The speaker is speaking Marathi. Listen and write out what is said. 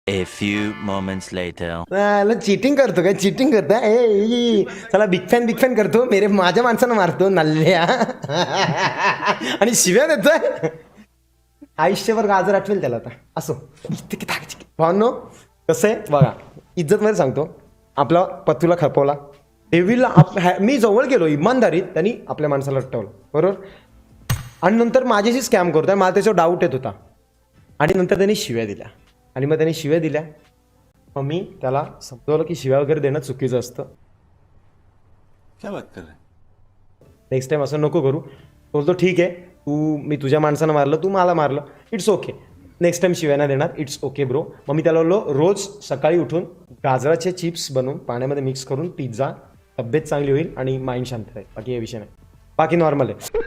A few moments later. Cheating करतो काय? चीटिंग करतो चला बिग फॅन करतो. माझ्या माणसानं मारतो नल्ल्या आणि शिव्या देतोय. आयुष्यभर गाजर आठवेल त्याला आता. असो भावनो कसं आहे बघा, इज्जत मध्ये सांगतो, आपला पत्तूला खपवला, डेव्हिलला मी जवळ गेलो इमानदारीत, त्यांनी आपल्या माणसाला रट्टवलं बरोबर. आणि नंतर माझ्याशी स्कॅम करतोय, मला त्याच्यावर डाऊट येत होता. आणि नंतर त्यांनी शिव्या दिल्या, आणि मग त्यांनी शिव्या दिल्या. मग मी त्याला समजवलं की शिव्या वगैरे देणं चुकीचं असतं. क्या बात कर रहे हैं? नेक्स्ट टाइम असं नको करू. बोलतो ठीक आहे, मी तुझ्या माणसानं मारलं, तू मला मारलं, इट्स ओके, नेक्स्ट टाइम शिव्या नाही देणार, इट्स ओके ब्रो. मग मी त्याला बोललो रोज सकाळी उठून गाजराचे चिप्स बनवून पाण्यामध्ये मिक्स करून पिझ्झा, तब्येत चांगली होईल आणि माइंड शांत राहील. बाकी हे विषय नाही, बाकी नॉर्मल आहे.